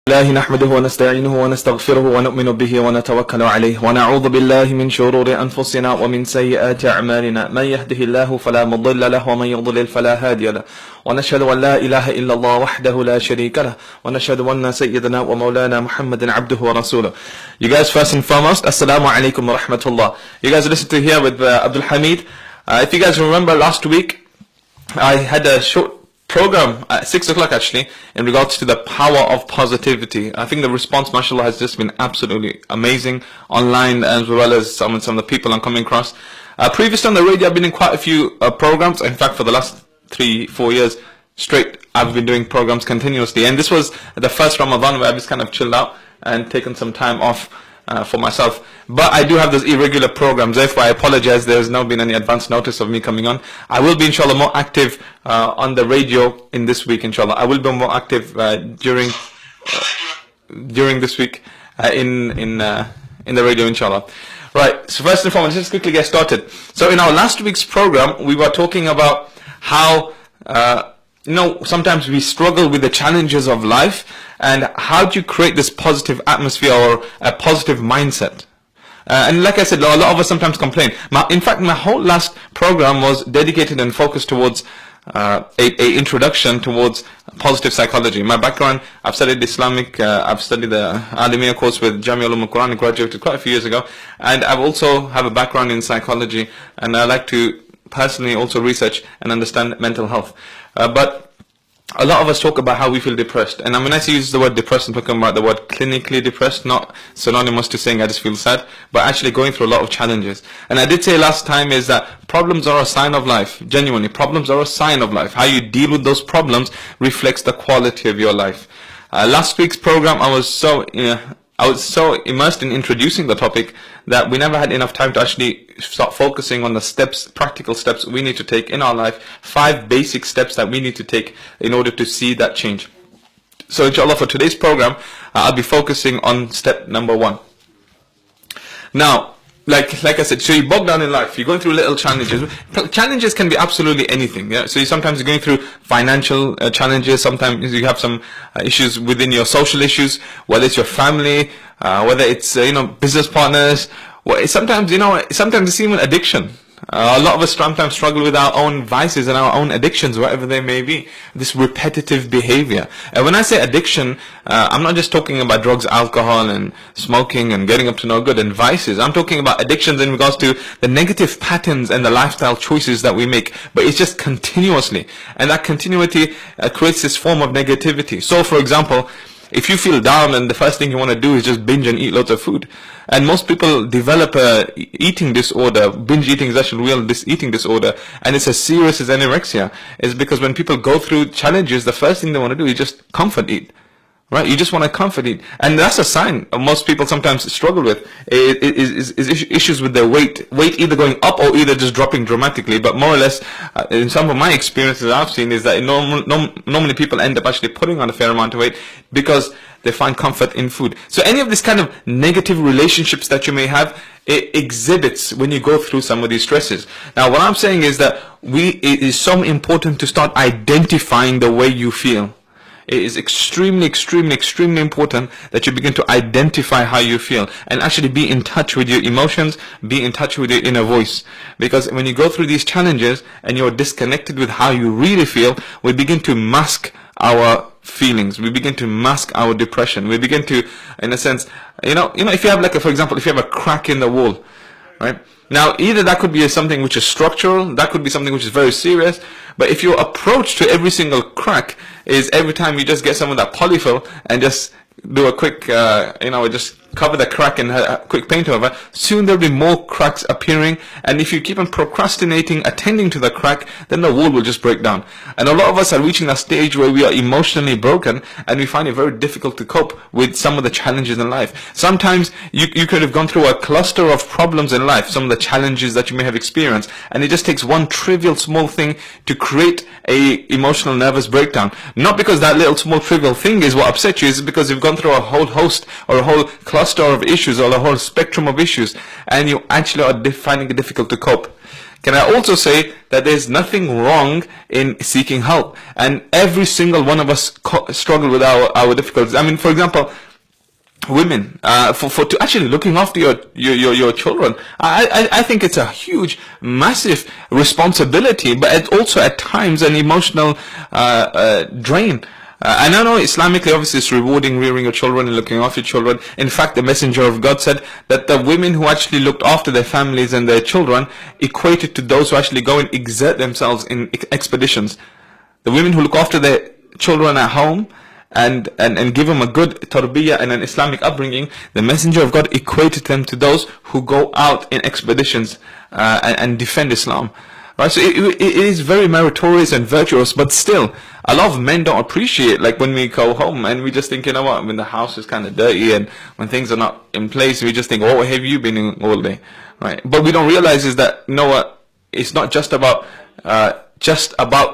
الله نحمده ونستعينه ونستغفره ونؤمن به ونتوكل عليه ونعوذ بالله من شرور أنفسنا ومن سيئات أعمالنا من يهده الله فلا مضل له ومن يضلل فلا هادي له ونشهد أن لا إله إلا الله وحده لا شريك له ونشهد أن سيدنا ومولانا محمد عبده ورسوله. You guys, first and foremost, Assalamu alaikum wa rahmatullah. You guys listen to here with Abdul Hameed. If you guys remember last week, I had a short program at 6 o'clock actually in regards to the power of positivity. I think the response, mashallah, has just been absolutely amazing online, as well as some of the people I'm coming across. Previously on the radio, I've been in quite a few programs. In fact, for the last 3-4 years straight, I've been doing programs continuously, and this was the first Ramadan where I just kind of chilled out and taken some time off for myself. But I do have those irregular programs, therefore I apologize, there has not been any advance notice of me coming on. I will be inshallah more active on the radio in this week, inshallah. I will be more active during this week in the radio, inshallah. Right, so first and foremost, let's quickly get started. So in our last week's program, we were talking about how sometimes we struggle with the challenges of life, and how do you create this positive atmosphere or a positive mindset. And like I said, a lot of us sometimes complain. In fact, my whole last program was dedicated and focused towards a introduction towards positive psychology. My background, I've studied Islamic, I've studied the Alimiya course with Jamia Ulum al-Quran, I graduated quite a few years ago, and I've also have a background in psychology, and I like to personally also research and understand mental health. But a lot of us talk about how we feel depressed, and when I use the word depressed, I'm talking about the word clinically depressed, not synonymous to saying I just feel sad, but actually going through a lot of challenges. And I did say last time is that problems are a sign of life. Genuinely, problems are a sign of life. How you deal with those problems reflects the quality of your life. Last week's program, I was so immersed in introducing the topic that we never had enough time to actually start focusing on the steps, practical steps we need to take in our life. 5 basic steps that we need to take in order to see that change. So inshallah, for today's program, I'll be focusing on step number 1. Now, like I said, so you bog down in life, you're going through little challenges. Challenges can be absolutely anything. Yeah? So sometimes you're going through financial challenges, sometimes you have some issues within your social issues, whether it's your family, whether it's business partners, sometimes it's even addiction. A lot of us sometimes struggle with our own vices and our own addictions, whatever they may be. This repetitive behavior. And when I say addiction, I'm not just talking about drugs, alcohol, and smoking, and getting up to no good, and vices. I'm talking about addictions in regards to the negative patterns and the lifestyle choices that we make. But it's just continuously. And that continuity creates this form of negativity. So, for example, if you feel down and the first thing you want to do is just binge and eat lots of food, and most people develop a eating disorder. Binge eating is actually real eating disorder, and it's as serious as anorexia. It's because when people go through challenges, the first thing they want to do is just comfort eat. Right? You just want to comfort eat. And that's a sign most people sometimes struggle with, is issues with their weight. Weight either going up or either just dropping dramatically. But more or less, in some of my experiences I've seen, is that normally people end up actually putting on a fair amount of weight because they find comfort in food. So any of these kind of negative relationships that you may have, it exhibits when you go through some of these stresses. Now what I'm saying is that it is so important to start identifying the way you feel. It is extremely important that you begin to identify how you feel and actually be in touch with your emotions, be in touch with your inner voice. Because when you go through these challenges and you're disconnected with how you really feel, we begin to mask our feelings, we begin to mask our depression, we begin to, in a sense, if you have for example, if you have a crack in the wall, right? Now, either that could be something which is structural, that could be something which is very serious, but if your approach to every single crack is every time you just get some of that polyfill and just do a quick, just cover the crack and a quick paint over, soon there'll be more cracks appearing, and if you keep on procrastinating attending to the crack, then the wall will just break down. And a lot of us are reaching that stage where we are emotionally broken, and we find it very difficult to cope with some of the challenges in life. Sometimes you could have gone through a cluster of problems in life, some of the challenges that you may have experienced, and it just takes one trivial small thing to create a emotional nervous breakdown. Not because that little small trivial thing is what upset you, it's because you've gone through a whole host or a whole cluster of issues or a whole spectrum of issues, and you actually are finding it difficult to cope. Can I also say that there's nothing wrong in seeking help? And every single one of us struggle with our difficulties. I mean, for example, women, to actually looking after your children, I think it's a huge, massive responsibility, but it's also at times an emotional drain. And I know Islamically, obviously, it's rewarding rearing your children and looking after your children. In fact, the Messenger of God said that the women who actually looked after their families and their children equated to those who actually go and exert themselves in expeditions. The women who look after their children at home and give them a good tarbiyah and an Islamic upbringing, the Messenger of God equated them to those who go out in expeditions and defend Islam. Right, so it is very meritorious and virtuous, but still, a lot of men don't appreciate, like when we go home and we just think, you know what, when the house is kind of dirty and when things are not in place, we just think, oh, where have you been in all day? Right, but we don't realize is that, you know what, it's not just about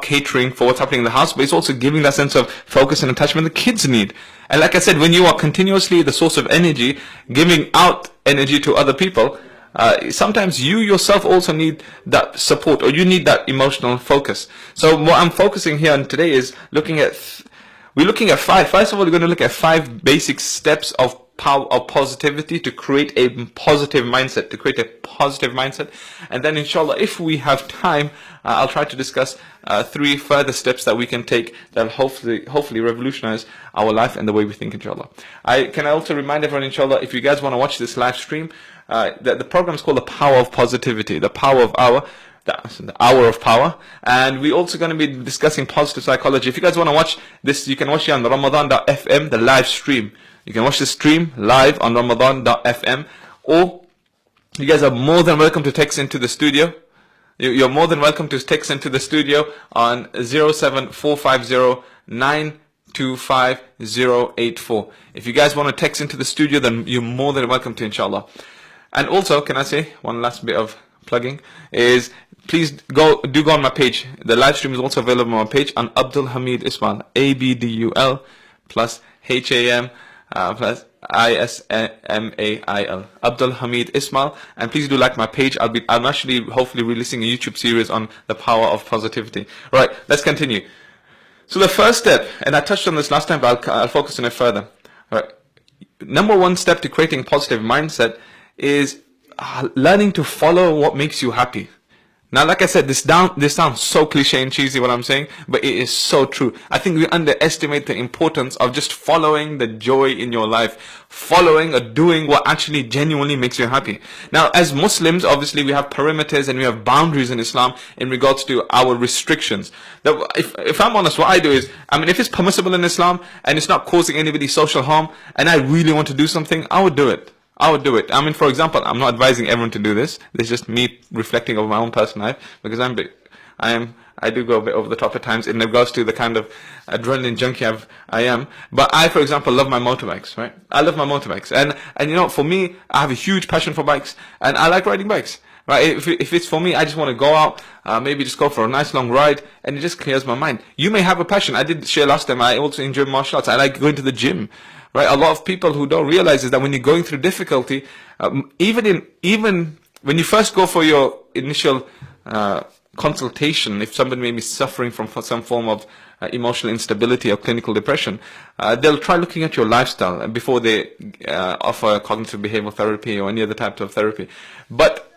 catering for what's happening in the house, but it's also giving that sense of focus and attachment the kids need. And like I said, when you are continuously the source of energy, giving out energy to other people, sometimes you yourself also need that support, or you need that emotional focus. So what I'm focusing here on today is we're looking at five. First of all, we're going to look at 5 basic steps of power of positivity to create a positive mindset, and then inshallah, if we have time, I'll try to discuss 3 further steps that we can take that will hopefully revolutionize our life and the way we think, inshallah. I also remind everyone, inshallah, if you guys want to watch this live stream, the program is called The Power of Positivity, the Hour of Power, and we're also going to be discussing positive psychology. If you guys want to watch this, you can watch it on Ramadan.fm, the live stream. You can watch the stream live on Ramadan.fm, or you guys are more than welcome to text into the studio. You're more than welcome to text into the studio on 07450925084. If you guys want to text into the studio, then you're more than welcome to, inshallah. And also, can I say one last bit of plugging, is please go on my page. The live stream is also available on my page on Abdul Hameed Ismail, ABDUL plus HAM plus ISMAIL, Abdul Hameed Ismail. And please do like my page. I'm actually hopefully releasing a YouTube series on the power of positivity. Right, let's continue. So the first step, and I touched on this last time, but I'll focus on it further. All right. Number 1 step to creating a positive mindset is learning to follow what makes you happy. Now, like I said, this sounds so cliche and cheesy what I'm saying, but it is so true. I think we underestimate the importance of just following the joy in your life, following or doing what actually genuinely makes you happy. Now, as Muslims, obviously we have perimeters and we have boundaries in Islam in regards to our restrictions. If I'm honest, what I do is, I mean, if it's permissible in Islam and it's not causing anybody social harm and I really want to do something, I would do it. I mean, for example, I'm not advising everyone to do this. This is just me reflecting over my own personal life, because I do go a bit over the top at times in regards to the kind of adrenaline junkie I am. But I, for example, love my motorbikes, right? I love my motorbikes. And you know, for me, I have a huge passion for bikes, and I like riding bikes. Right? If it's for me, I just want to go out, maybe just go for a nice long ride, and it just clears my mind. You may have a passion. I did share last time, I also enjoy martial arts. I like going to the gym. Right? A lot of people who don't realize is that when you're going through difficulty, even when you first go for your initial consultation, if somebody may be suffering from some form of emotional instability or clinical depression, they'll try looking at your lifestyle before they offer cognitive behavioral therapy or any other type of therapy. But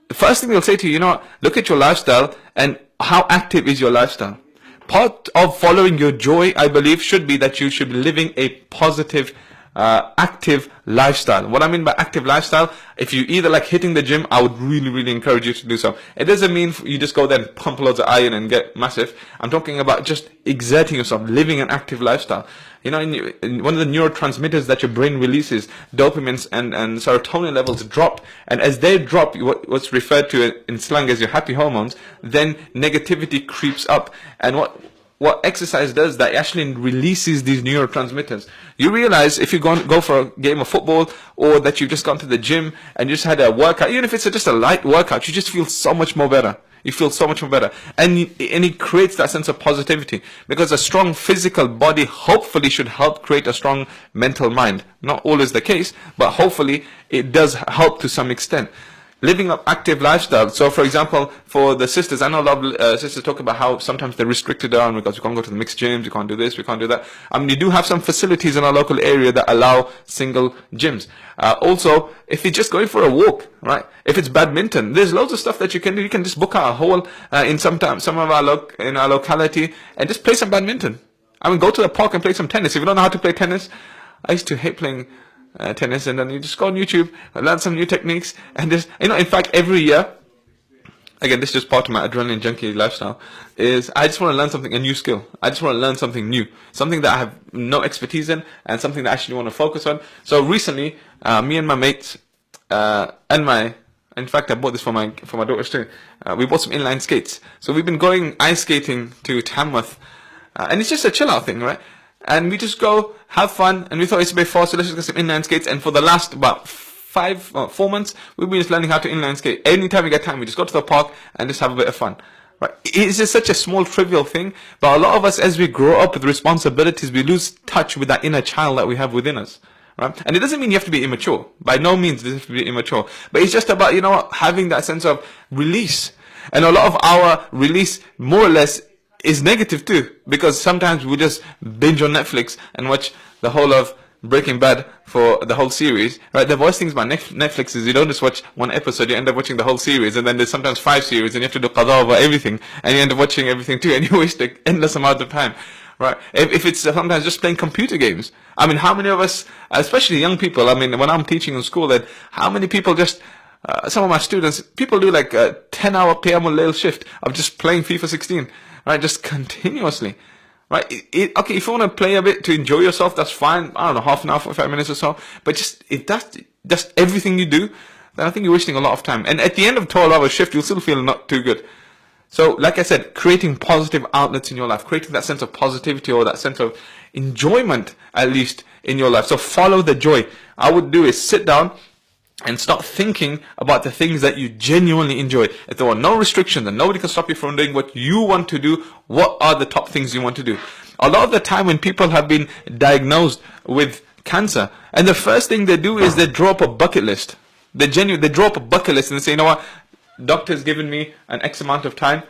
the first thing they'll say to you, you know, look at your lifestyle and how active is your lifestyle. Part of following your joy, I believe, should be that you should be living a positive, active lifestyle. What I mean by active lifestyle, if you either like hitting the gym, I would really, really encourage you to do so. It doesn't mean you just go there and pump loads of iron and get massive. I'm talking about just exerting yourself, living an active lifestyle. You know, in one of the neurotransmitters that your brain releases, dopamine and serotonin levels drop. And as they drop, what's referred to in slang as your happy hormones, then negativity creeps up. And what exercise does, that actually releases these neurotransmitters. You realize if you go for a game of football, or that you've just gone to the gym and you just had a workout, even if it's just a light workout, you just feel so much more better. You feel so much more better. And it creates that sense of positivity. Because a strong physical body hopefully should help create a strong mental mind. Not always the case, but hopefully it does help to some extent. living an active lifestyle. So, for example, for the sisters, I know a lot of sisters talk about how sometimes they're restricted around because you can't go to the mixed gyms, you can't do this, we can't do that. I mean, you do have some facilities in our local area that allow single gyms. Also, if you're just going for a walk, right? If it's badminton, there's loads of stuff that you can do. You can just book out a hole in some of our in our locality and just play some badminton. I mean, go to the park and play some tennis. If you don't know how to play tennis, I used to hate playing tennis, and then you just go on YouTube and learn some new techniques, and just, you know, in fact, every year, again, this is just part of my adrenaline junkie lifestyle, is I just want to learn something, a new skill. I just want to learn something new, something that I have no expertise in, and something that I actually want to focus on. So recently, me and my mates, in fact, I bought this for my daughters too. We bought some inline skates. So we've been going ice skating to Tamworth, and it's just a chill out thing, right? And we just go, have fun, and we thought it's a bit far, so let's just get some inline skates. And for the last about 4 months, we've been just learning how to inline skate. Anytime we get time, we just go to the park and just have a bit of fun. Right? It's just such a small, trivial thing, but a lot of us, as we grow up with responsibilities, we lose touch with that inner child that we have within us. Right? And it doesn't mean you have to be immature. By no means does it have to be immature. But it's just about, you know, having that sense of release. And a lot of our release, more or less, is negative too, because sometimes we just binge on Netflix and watch the whole of Breaking Bad for the whole series, right? The worst things about Netflix is you don't just watch one episode, you end up watching the whole series, and then there's sometimes 5 series, and you have to do qada over everything, and you end up watching everything too, and you waste an endless amount of time, right? If it's sometimes just playing computer games, I mean, how many of us, especially young people, I mean, when I'm teaching in school, that how many people just, some of my students, people do like a 10-hour Qiyamul Layl shift of just playing FIFA 16, right, just continuously, right? Okay, if you want to play a bit to enjoy yourself, that's fine. I don't know, half an hour, 45 minutes or so. But if that's just everything you do, then I think you're wasting a lot of time. And at the end of 12-hour shift, you'll still feel not too good. So, like I said, creating positive outlets in your life, creating that sense of positivity or that sense of enjoyment, at least, in your life. So follow the joy. I would do is sit down and start thinking about the things that you genuinely enjoy. If there are no restrictions and nobody can stop you from doing what you want to do, what are the top things you want to do? A lot of the time when people have been diagnosed with cancer, and the first thing they do is they draw up a bucket list. They draw up a bucket list and they say, you know what, doctor's given me an X amount of time,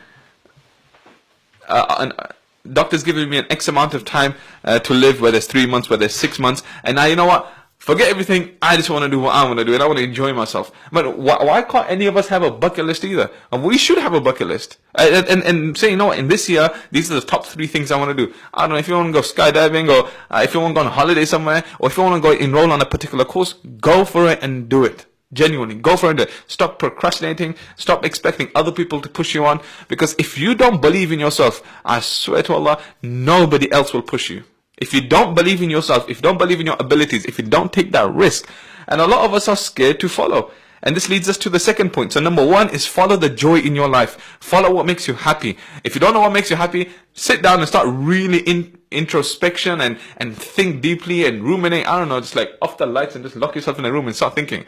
doctor's given me an X amount of time to live, whether it's 3 months, whether it's 6 months, and now, you know what, forget everything, I just want to do what I want to do, and I want to enjoy myself. But why can't any of us have a bucket list either? And we should have a bucket list. And say, you know what, in this year, these are the top 3 things I want to do. I don't know, if you want to go skydiving, or if you want to go on holiday somewhere, or if you want to go enroll on a particular course, go for it and do it. Genuinely, go for it. Stop procrastinating. Stop expecting other people to push you on. Because if you don't believe in yourself, I swear to Allah, nobody else will push you. If you don't believe in yourself, if you don't believe in your abilities, if you don't take that risk, and a lot of us are scared to follow. And this leads us to the second point. So number 1 is follow the joy in your life. Follow what makes you happy. If you don't know what makes you happy, sit down and start really introspection and think deeply and ruminate. I don't know, just like off the lights and just lock yourself in a room and start thinking.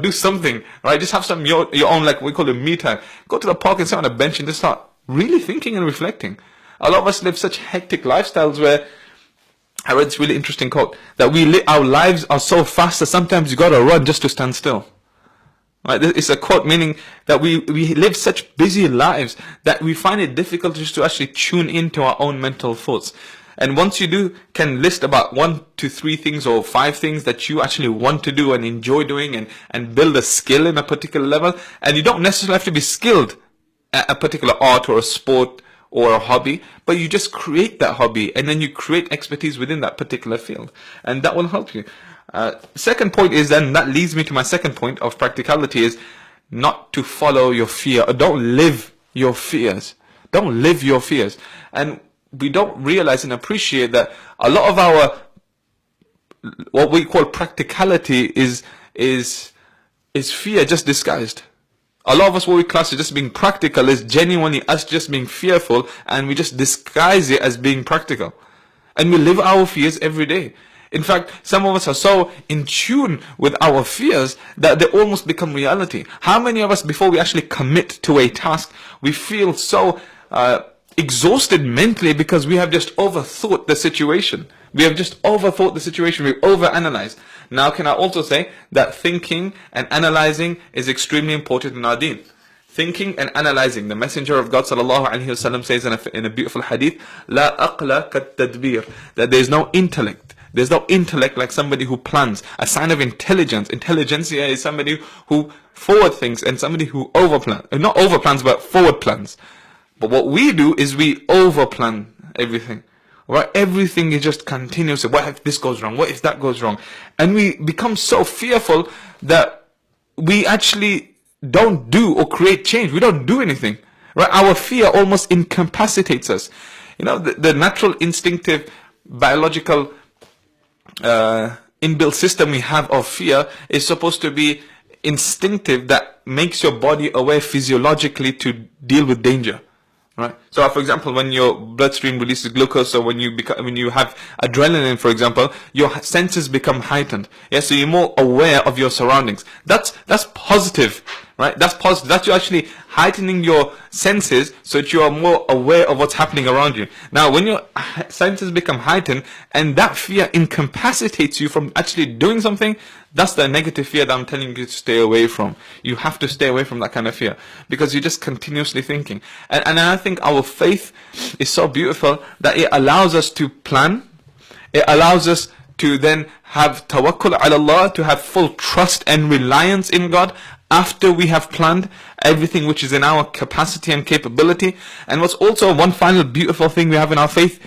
Do something, right? Just have some your own, like we call it me time. Go to the park and sit on a bench and just start really thinking and reflecting. A lot of us live such hectic lifestyles where, I read this really interesting quote, that our lives are so fast that sometimes you gotta run just to stand still. Right? It's a quote meaning that we live such busy lives that we find it difficult just to actually tune into our own mental thoughts. And once you can list about 1 to 3 things or 5 things that you actually want to do and enjoy doing and build a skill in a particular level, and you don't necessarily have to be skilled at a particular art or a sport or a hobby, but you just create that hobby and then you create expertise within that particular field, and that will help you. Second point is, then that leads me to my second point of practicality, is not to follow your fear, or don't live your fears. Don't live your fears. And we don't realize and appreciate that a lot of our, what we call practicality, is fear just disguised. A lot of us, what we class as just being practical, is genuinely us just being fearful, and we just disguise it as being practical. And we live our fears every day. In fact, some of us are so in tune with our fears that they almost become reality. How many of us, before we actually commit to a task, we feel so exhausted mentally because we have just overthought the situation. We have just overthought the situation. We've overanalyzed. Now, can I also say that thinking and analyzing is extremely important in our deen? Thinking and analyzing. The Messenger of God sallallahu alaihi wasallam says in a beautiful hadith, "La aqla kat tadbir," that there is no intellect. There's no intellect like somebody who plans. A sign of intelligence. Intelligentsia is somebody who forward thinks and somebody who overplans. Not overplans, but forward plans. But what we do is we overplan everything. Right? Everything is just continuous. What if this goes wrong? What if that goes wrong? And we become so fearful that we actually don't do or create change. We don't do anything. Right? Our fear almost incapacitates us. You know, the natural, instinctive, biological inbuilt system we have of fear is supposed to be instinctive, that makes your body aware physiologically to deal with danger. Right. So, for example, when your bloodstream releases glucose, or when you have adrenaline, for example, your senses become heightened. Yeah. So you're more aware of your surroundings. That's positive, right? That's positive. That's you actually heightening your senses so that you are more aware of what's happening around you. Now, when your senses become heightened and that fear incapacitates you from actually doing something, that's the negative fear that I'm telling you to stay away from. You have to stay away from that kind of fear, because you're just continuously thinking. And I think our faith is so beautiful that it allows us to plan. It allows us to then have tawakkul ala Allah, to have full trust and reliance in God after we have planned everything which is in our capacity and capability. And what's also one final beautiful thing we have in our faith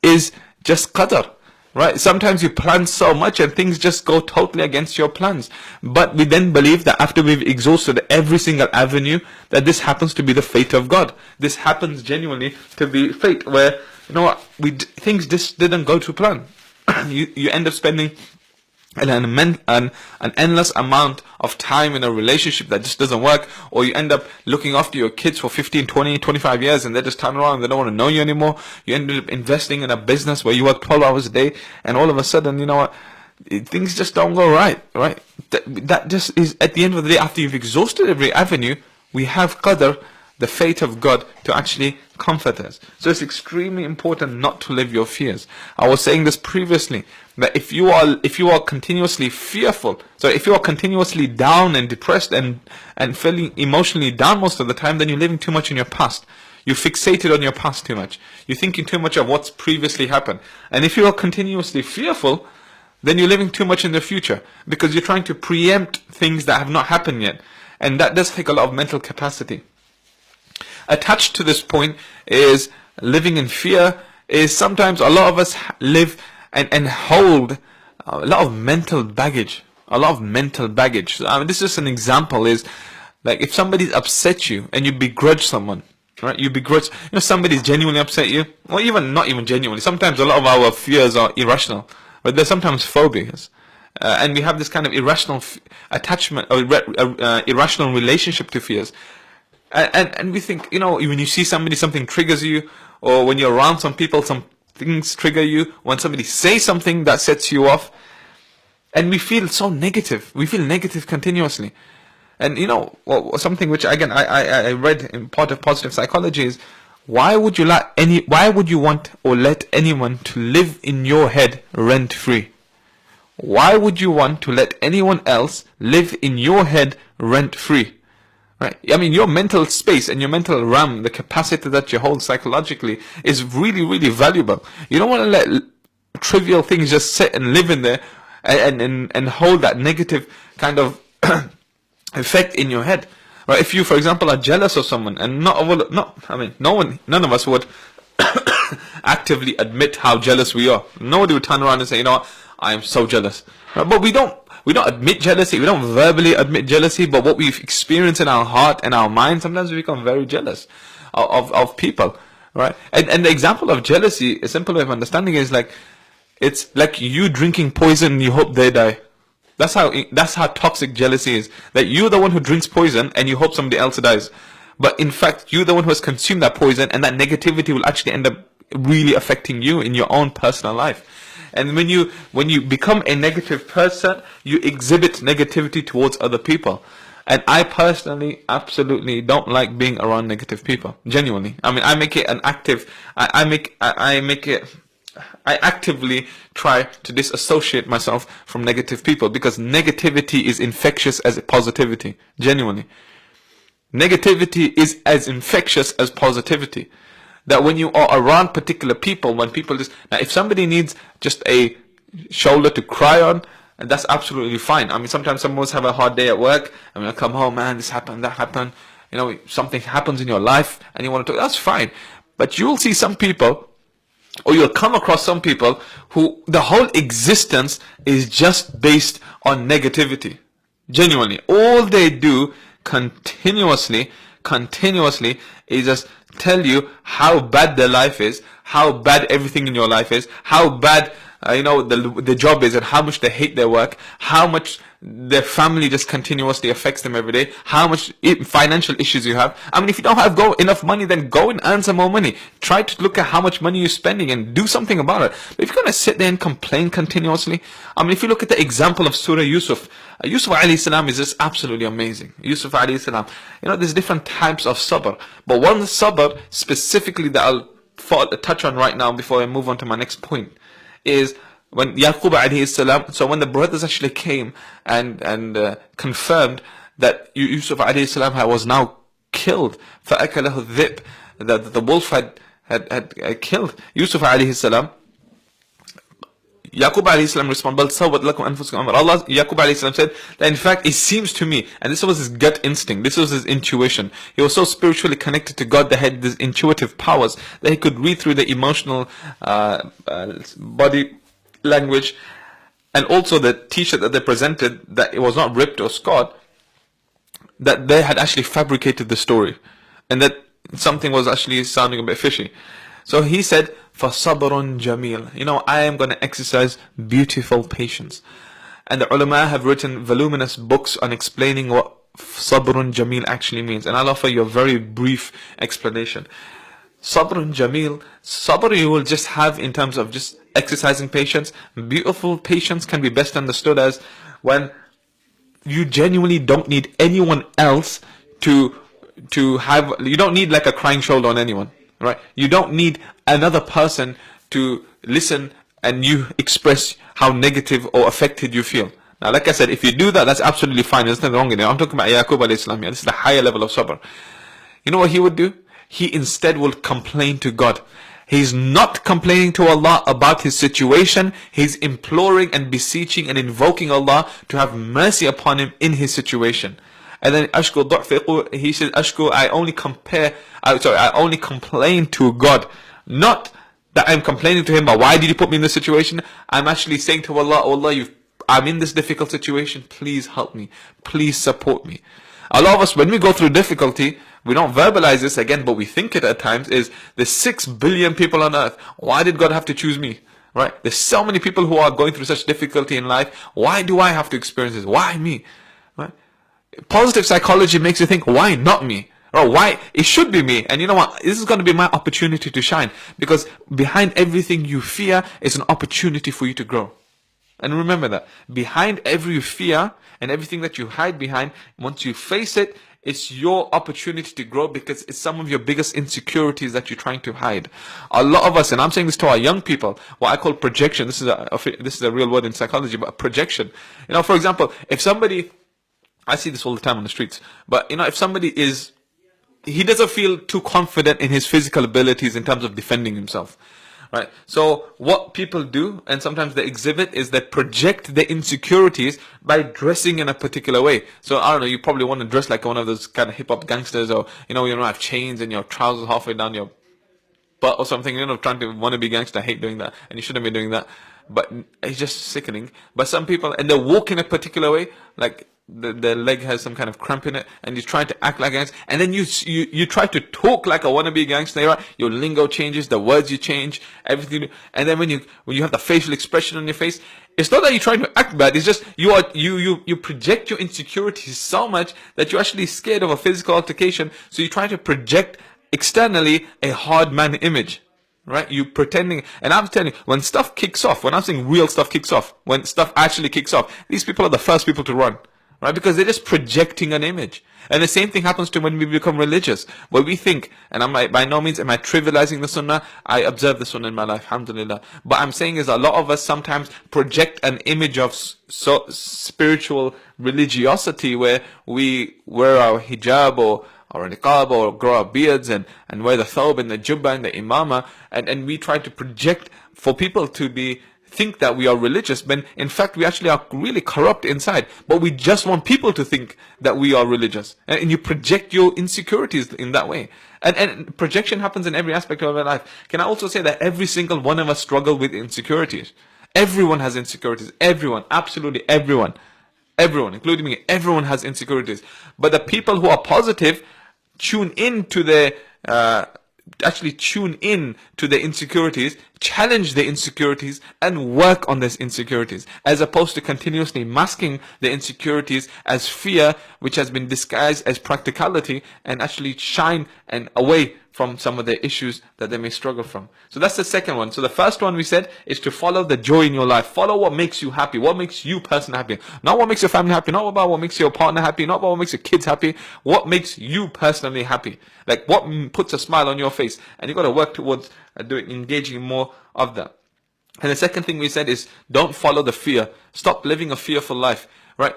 is just qadr. Right? Sometimes you plan so much and things just go totally against your plans. But we then believe that after we've exhausted every single avenue, that this happens to be the fate of God. This happens genuinely to be fate, where, you know what, things just didn't go to plan. you end up spending an endless amount of time in a relationship that just doesn't work, or you end up looking after your kids for 15, 20, 25 years and they just turn around and they don't want to know you anymore. You end up investing in a business where you work 12 hours a day, and all of a sudden, you know what, things just don't go right. That just is, at the end of the day, after you've exhausted every avenue, we have qadr, the fate of God, to actually comfort us. So it's extremely important not to live your fears. I was saying this previously, that if you are continuously fearful, so if you are continuously down and depressed and feeling emotionally down most of the time, then you're living too much in your past. You're fixated on your past too much. You're thinking too much of what's previously happened. And if you are continuously fearful, then you're living too much in the future, because you're trying to preempt things that have not happened yet. And that does take a lot of mental capacity. Attached to this point is living in fear, is sometimes a lot of us live and hold a lot of mental baggage. So, this is just an example, is like if somebody's upset you and you begrudge someone, right? You begrudge, somebody's genuinely upset you, or even not even genuinely. Sometimes a lot of our fears are irrational, but they're sometimes phobias. And we have this kind of irrational attachment, or irrational relationship to fears. And we think, when you see somebody, something triggers you, or when you're around some people, some things trigger you, when somebody says something that sets you off, and we feel so negative. We feel negative continuously. And something which, again, I read in part of positive psychology is, why would you want or let anyone to live in your head rent free? Why would you want to let anyone else live in your head rent free? Right? I mean, your mental space and your mental RAM, the capacity that you hold psychologically, is really, really valuable. You don't want to let trivial things just sit and live in there and hold that negative kind of effect in your head. Right? If you, for example, are jealous of someone, and none of us would actively admit how jealous we are. Nobody would turn around and say, I am so jealous. Right? But we don't admit jealousy. We don't verbally admit jealousy, but what we've experienced in our heart and our mind, sometimes we become very jealous of people, right? And the example of jealousy, a simple way of understanding is it's like you drinking poison and you hope they die. That's how toxic jealousy is. That you're the one who drinks poison and you hope somebody else dies. But in fact, you're the one who has consumed that poison, and that negativity will actually end up really affecting you in your own personal life. And when you become a negative person, you exhibit negativity towards other people. And I personally absolutely don't like being around negative people. Genuinely. I mean, I make it an active, I make it I actively try to disassociate myself from negative people, because negativity is infectious as positivity. Genuinely. Negativity is as infectious as positivity. That when you are around particular people, when people just... Now, if somebody needs just a shoulder to cry on, and that's absolutely fine. I mean, sometimes some of us have a hard day at work, and I come home, man, this happened, that happened. You know, something happens in your life, and you want to talk, that's fine. But you'll see some people, or you'll come across some people who the whole existence is just based on negativity. Genuinely. All they do continuously is just tell you how bad their life is, how bad everything in your life is, how bad the job is, and how much they hate their work, how much their family just continuously affects them every day, how much financial issues you have. I mean, if you don't have enough money, then go and earn some more money. Try to look at how much money you're spending and do something about it. But if you're going to sit there and complain continuously, I mean, if you look at the example of Surah Yusuf, Yusuf alayhi salam is just absolutely amazing. Yusuf alayhi salam, there's different types of sabr, but one sabr specifically that I'll touch on right now before I move on to my next point is when Yaqub alayhi salam, so when the brothers actually came and confirmed that Yusuf alayhi salam was now killed, فَأَكَلَهُ الذِّئْبُ, that the wolf had killed Yusuf alayhi salam, Yaqub alayhi salam responded, بَلْ سَوَّتْ لَكُمْ أَنفُسُكُمْ أَمْرًا. Allah, Yaqub alayhi salam said that in fact it seems to me, and this was his gut instinct, this was his intuition. He was so spiritually connected to God that he had these intuitive powers that he could read through the emotional body language, and also the t-shirt that they presented, that it was not ripped or scarred, that they had actually fabricated the story, and that something was actually sounding a bit fishy. So he said, فَصَبْرٌ جَمِيلٌ. I am going to exercise beautiful patience. And the ulama have written voluminous books on explaining what Sabrun Jamil actually means. And I'll offer you a very brief explanation. Sabrun Jamil, sabr you will just have in terms of just exercising patience. Beautiful patience can be best understood as when you genuinely don't need anyone else to have, you don't need like a crying shoulder on anyone. Right? You don't need another person to listen and you express how negative or affected you feel. Now, like I said, if you do that, that's absolutely fine. There's nothing wrong in it. I'm talking about Yaqub alayhi salam. This is the higher level of sabr. You know what he would do? He instead will complain to God. He's not complaining to Allah about his situation. He's imploring and beseeching and invoking Allah to have mercy upon him in his situation. And then ashku du'fiqu, he says, ashku, I only complain to God. Not that I'm complaining to him, but why did you put me in this situation? I'm actually saying to Allah, oh Allah, I'm in this difficult situation, please help me. Please support me. A lot of us, when we go through difficulty, we don't verbalize this again, but we think it at times, is there's 6 billion people on earth. Why did God have to choose me? Right? There's so many people who are going through such difficulty in life. Why do I have to experience this? Why me? Right? Positive psychology makes you think, why not me? Or why it should be me? And you know what? This is going to be my opportunity to shine. Because behind everything you fear is an opportunity for you to grow. And remember that. Behind every fear and everything that you hide behind, once you face it, it's your opportunity to grow, because it's some of your biggest insecurities that you're trying to hide. A lot of us, and I'm saying this to our young people, what I call projection. This is a real word in psychology, but projection. For example, if somebody, I see this all the time on the streets, but if somebody he doesn't feel too confident in his physical abilities in terms of defending himself. Right? So what people do, and sometimes they exhibit, is they project their insecurities by dressing in a particular way. So I don't know, you probably want to dress like one of those kind of hip-hop gangsters, or you don't have chains and your trousers halfway down your butt or something, trying to want to be gangster. I hate doing that, and you shouldn't be doing that. But it's just sickening. But some people, and they walk in a particular way, like the leg has some kind of cramp in it, and you're trying to act like a gangster, and then you try to talk like a wannabe gangster, right? Your lingo changes, the words you change, everything, and then when you have the facial expression on your face, it's not that you're trying to act bad, it's just you project your insecurities so much that you're actually scared of a physical altercation, so you try to project externally a hard man image. Right? You pretending, and I'm telling you, when stuff kicks off, when I'm saying real stuff kicks off, when stuff actually kicks off, these people are the first people to run. right? Because they're just projecting an image. And the same thing happens to when we become religious, where we think, and by no means am I trivializing the sunnah, I observe the sunnah in my life, alhamdulillah. But I'm saying is a lot of us sometimes project an image of spiritual religiosity, where we wear our hijab or niqab or grow our beards and wear the thawb and the jubbah and the imama, and we try to project for people to think that we are religious, when in fact we actually are really corrupt inside, but we just want people to think that we are religious, and you project your insecurities in that way. And projection happens in every aspect of our life. Can I also say that every single one of us struggle with insecurities? Everyone has insecurities. Everyone, absolutely everyone, including me, everyone has insecurities. But the people who are positive tune in to the insecurities, challenge the insecurities, and work on these insecurities, as opposed to continuously masking the insecurities as fear, which has been disguised as practicality, and actually shine and away from some of the issues that they may struggle from. So that's the second one. So the first one we said is to follow the joy in your life. Follow what makes you happy, what makes you personally happy. Not what makes your family happy, not about what makes your partner happy, not about what makes your kids happy. What makes you personally happy? Like what puts a smile on your face? And you've got to work towards engaging in more of that. And the second thing we said is don't follow the fear. Stop living a fearful life, right?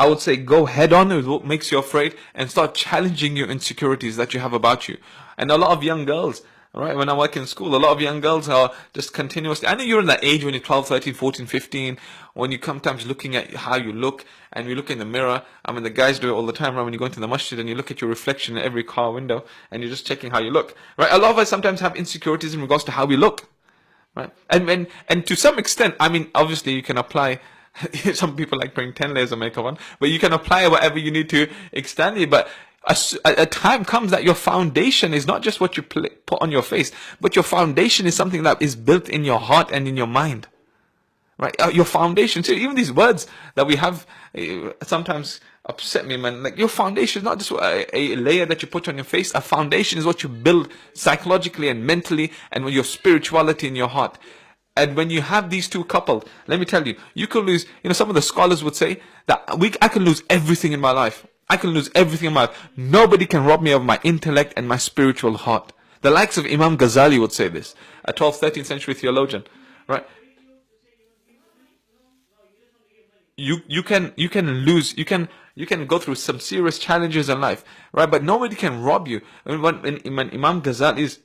I would say go head on with what makes you afraid and start challenging your insecurities that you have about you. And a lot of young girls, right, when I work in school, a lot of young girls are just continuously, I know you're in that age when you're 12, 13, 14, 15, when you sometimes looking at how you look, and you look in the mirror. I mean, the guys do it all the time, right? When you go into the masjid and you look at your reflection in every car window and you're just checking how you look, right? A lot of us sometimes have insecurities in regards to how we look, right? And to some extent, I mean, obviously you can apply. Some people like putting 10 layers of makeup on, but you can apply whatever you need to externally. But a time comes that your foundation is not just what you put on your face, but your foundation is something that is built in your heart and in your mind, right? Your foundation. So even these words that we have sometimes upset me, man. Like, your foundation is not just a layer that you put on your face. A foundation is what you build psychologically and mentally, and with your spirituality in your heart. And when you have these two coupled, let me tell you, you could lose, some of the scholars would say that I can lose everything in my life. I can lose everything in my life. Nobody can rob me of my intellect and my spiritual heart. The likes of Imam Ghazali would say this, a 12th, 13th century theologian, right? You can go through some serious challenges in life, right? But nobody can rob you. When Imam Ghazali's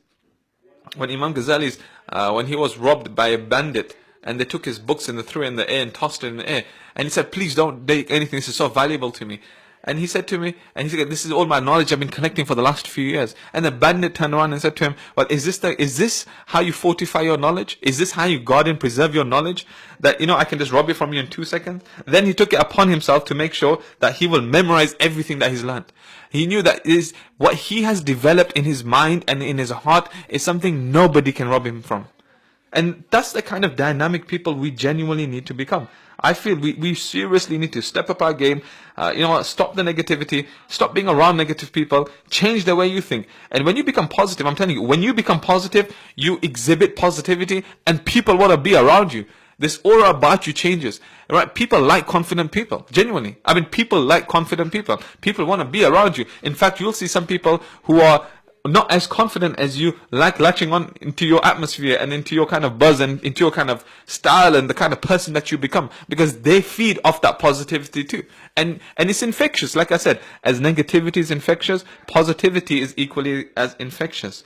when he was robbed by a bandit, and they took his books and they threw it in the air and tossed it in the air, and he said, please don't take anything, this is so valuable to me. And he said to me, and he said, this is all my knowledge I've been collecting for the last few years. And the bandit turned around and said to him, well, is this how you fortify your knowledge? Is this how you guard and preserve your knowledge? That, I can just rob it from you in 2 seconds? Then he took it upon himself to make sure that he will memorize everything that he's learned. He knew that is what he has developed in his mind and in his heart is something nobody can rob him from. And that's the kind of dynamic people we genuinely need to become. I feel we seriously need to step up our game. Stop the negativity. Stop being around negative people. Change the way you think. And when you become positive, I'm telling you, when you become positive, you exhibit positivity and people want to be around you. This aura about you changes. Right? People like confident people. Genuinely. I mean, people like confident people. People want to be around you. In fact, you'll see some people who are not as confident as you, like latching on into your atmosphere and into your kind of buzz and into your kind of style and the kind of person that you become, because they feed off that positivity too. And it's infectious. Like I said, as negativity is infectious, positivity is equally as infectious.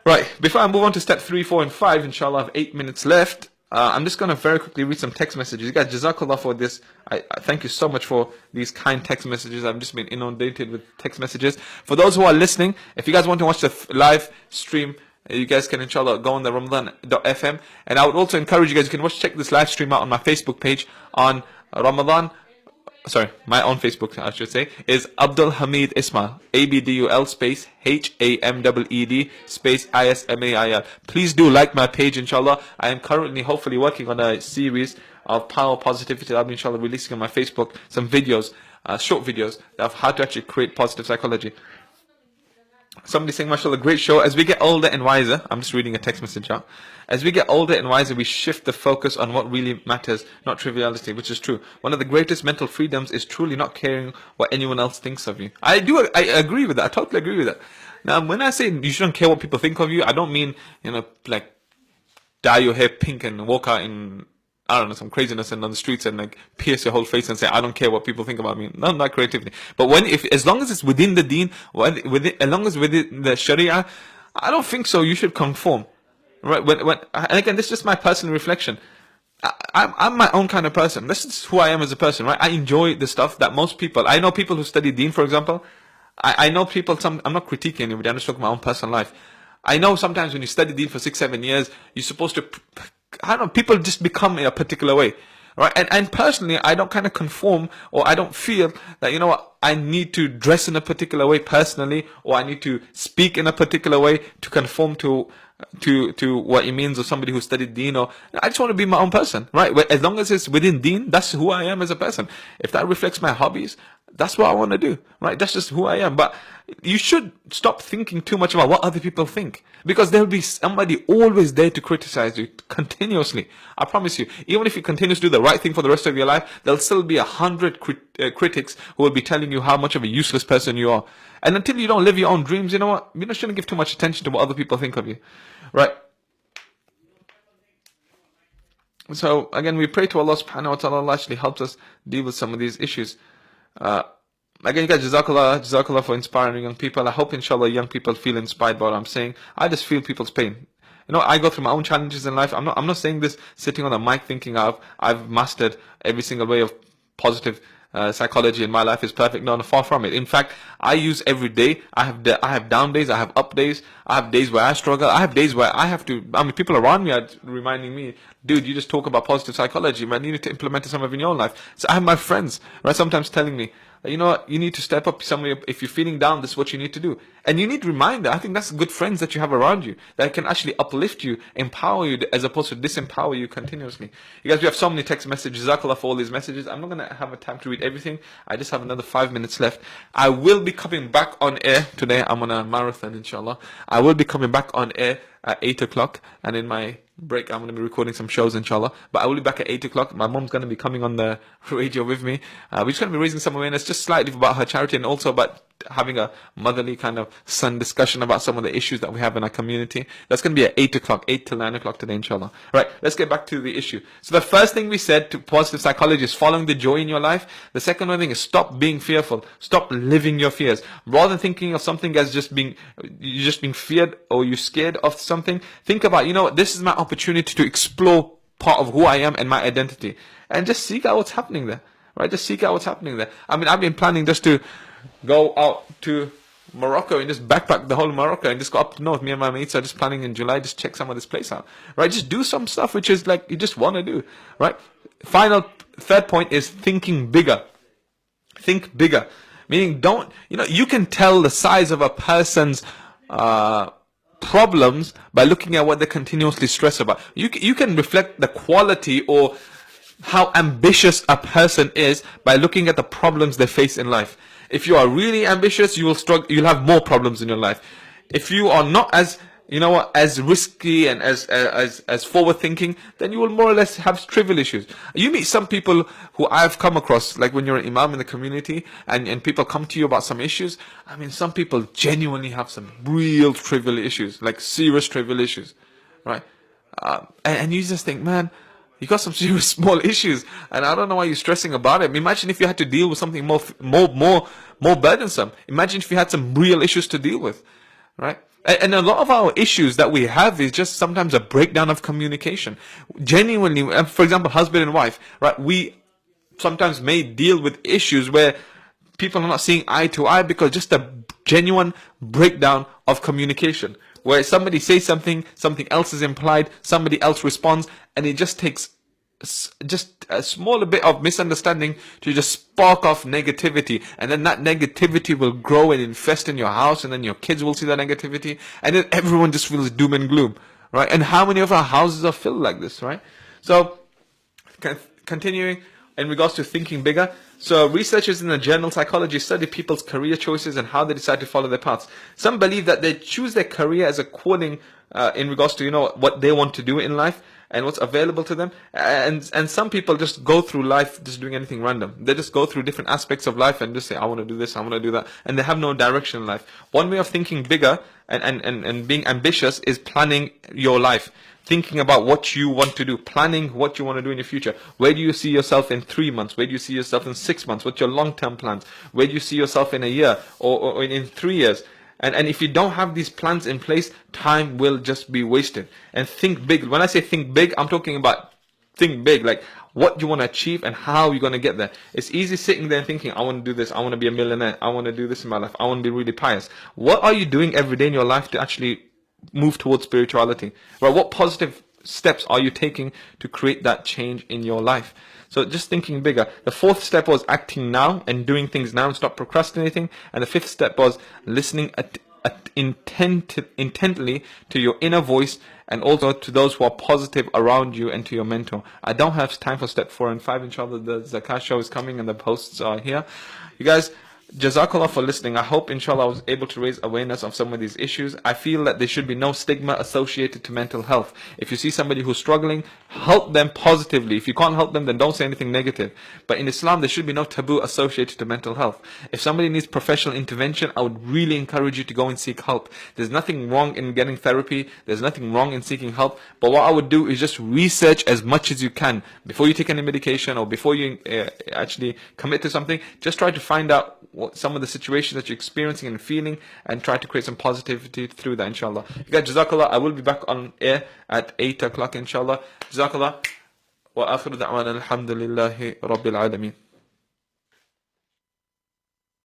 Right, before I move on to step 3, 4, and 5, inshallah, I have 8 minutes left. I'm just going to very quickly read some text messages. You guys, Jazakallah for this. I thank you so much for these kind text messages. I've just been inundated with text messages. For those who are listening, if you guys want to watch the live stream, you guys can inshallah go on the Ramadan.fm. And I would also encourage you guys, you can check this live stream out on my Facebook page on Ramadan. Sorry, my own Facebook, I should say, is Abdul Hameed Ismail. ABDUL space HAMEED space ISMAIL. Please do like my page, inshallah. I am currently, hopefully, working on a series of power positivity. I'll be, inshallah, releasing on my Facebook some videos, short videos, of how to actually create positive psychology. Somebody saying, mashallah, great show. As we get older and wiser, I'm just reading a text message out. As we get older and wiser, we shift the focus on what really matters, not triviality, which is true. One of the greatest mental freedoms is truly not caring what anyone else thinks of you. I agree with that. I totally agree with that. Now, when I say you shouldn't care what people think of you, I don't mean, like, dye your hair pink and walk out in, I don't know, some craziness and on the streets and like pierce your whole face and say, I don't care what people think about me. None of that creativity. But as long as it's within the deen, as long as within the sharia, I don't think so. You should conform. Right? And again, this is just my personal reflection. I'm my own kind of person. This is who I am as a person, right? I enjoy the stuff that most people, I know people who study deen, for example. I know people, I'm not critiquing anybody, I'm just talking about my own personal life. I know sometimes when you study deen for 6-7 years, you're supposed to, I don't know, people just become in a particular way, right? And personally, I don't kind of conform, or I don't feel that, I need to dress in a particular way personally, or I need to speak in a particular way to conform to what it means of somebody who studied deen. Or I just want to be my own person, right? As long as it's within deen, that's who I am as a person. If that reflects my hobbies, that's what I want to do, right? That's just who I am. But you should stop thinking too much about what other people think, because there'll be somebody always there to criticize you continuously. I promise you, even if you continue to do the right thing for the rest of your life, there'll still be 100 critics who will be telling you how much of a useless person you are. And until you don't live your own dreams, you know what? You shouldn't give too much attention to what other people think of you, right? So again, we pray to Allah subhanahu wa ta'ala, Allah actually helps us deal with some of these issues. Again, guys, Jazakallah for inspiring young people. I hope, inshallah, young people feel inspired by what I'm saying. I just feel people's pain. I go through my own challenges in life. I'm not saying this sitting on a mic thinking I've mastered every single way of positive psychology in my life is perfect. No, far from it. In fact, I use every day. I have down days. I have up days. I have days where I struggle. I have days where I have to. People around me are reminding me, dude, you just talk about positive psychology, man. You need to implement some of it in your own life. So I have my friends, right, sometimes telling me, you know what, you need to step up somewhere. If you're feeling down, this is what you need to do. And you need reminder. I think that's good friends that you have around you that can actually uplift you, empower you, as opposed to disempower you continuously. You guys, we have so many text messages. Jazakallah for all these messages. I'm not going to have a time to read everything. I just have another 5 minutes left. I will be coming back on air today. I'm on a marathon, inshallah. I will be coming back on air at 8 o'clock. And in my break, I'm going to be recording some shows, inshallah. But I will be back at 8 o'clock. My mom's going to be coming on the radio with me. We're just going to be raising some awareness, just slightly about her charity, and also about having a motherly kind of son discussion about some of the issues that we have in our community. That's going to be at 8 o'clock, 8 till 9 o'clock today, inshallah. Right, let's get back to the issue. So the first thing we said to positive psychology is following the joy in your life. The second one thing is stop being fearful. Stop living your fears. Rather than thinking of something as you're just being feared, or you're scared of something, think about, this is my opportunity to explore part of who I am and my identity. And just seek out what's happening there. Right, just seek out what's happening there. I've been planning just to go out to Morocco and just backpack the whole of Morocco and just go up north. Me and my mates are just planning in July, just check some of this place out. Right, just do some stuff which is like you just want to do. Right, third point is thinking bigger. Think bigger. Meaning you can tell the size of a person's problems by looking at what they continuously stress about. You can reflect the quality or how ambitious a person is by looking at the problems they face in life. If you are really ambitious, you will struggle. You'll have more problems in your life. If you are not as as risky and as forward thinking, then you will more or less have trivial issues. You meet some people who I've come across, like when you're an imam in the community and people come to you about some issues. Some people genuinely have some real trivial issues, like serious trivial issues, right? And you just think, man, you got some serious small issues, and I don't know why you're stressing about it. Imagine if you had to deal with something more burdensome. Imagine if you had some real issues to deal with, right? And a lot of our issues that we have is just sometimes a breakdown of communication. Genuinely, for example, husband and wife, right? We sometimes may deal with issues where people are not seeing eye to eye because just a genuine breakdown of communication, where somebody says something else is implied, somebody else responds, and it just takes just a smaller bit of misunderstanding to just spark off negativity, and then that negativity will grow and infest in your house, and then your kids will see that negativity, and then everyone just feels doom and gloom, right? And how many of our houses are filled like this, right? So continuing, in regards to thinking bigger. So researchers in the journal Psychology study people's career choices and how they decide to follow their paths. Some believe that they choose their career as a calling in regards to, what they want to do in life and what's available to them. And some people just go through life just doing anything random. They just go through different aspects of life and just say, I want to do this, I want to do that. And they have no direction in life. One way of thinking bigger and being ambitious is planning your life. Thinking about what you want to do, planning what you want to do in your future. Where do you see yourself in 3 months? Where do you see yourself in 6 months? What's your long-term plans? Where do you see yourself in a year or in 3 years? And if you don't have these plans in place, time will just be wasted. And think big. When I say think big, I'm talking about think big, like what you want to achieve and how you're going to get there. It's easy sitting there and thinking, I want to do this, I want to be a millionaire, I want to do this in my life, I want to be really pious. What are you doing every day in your life to actually move towards spirituality? Right? What positive steps are you taking to create that change in your life? So just thinking bigger. The fourth step was acting now and doing things now and stop procrastinating. And the fifth step was listening intently to your inner voice and also to those who are positive around you and to your mentor. I don't have time for step 4 and 5. Inshallah, the Zakat show is coming and the posts are here. You guys, Jazakallah for listening. I hope, inshallah, I was able to raise awareness of some of these issues. I feel that there should be no stigma associated to mental health. If you see somebody who's struggling, help them positively. If you can't help them, then don't say anything negative. But in Islam, there should be no taboo associated to mental health. If somebody needs professional intervention, I would really encourage you to go and seek help. There's nothing wrong in getting therapy. There's nothing wrong in seeking help. But what I would do is just research as much as you can. Before you take any medication or before you actually commit to something, just try to find out what some of the situations that you're experiencing and feeling and try to create some positivity through that, inshallah. You guys, Jazakallah. I will be back on air at 8 o'clock, inshallah. Jazakallah. Wa akhiru da'wana alhamdulillahi rabbil alameen.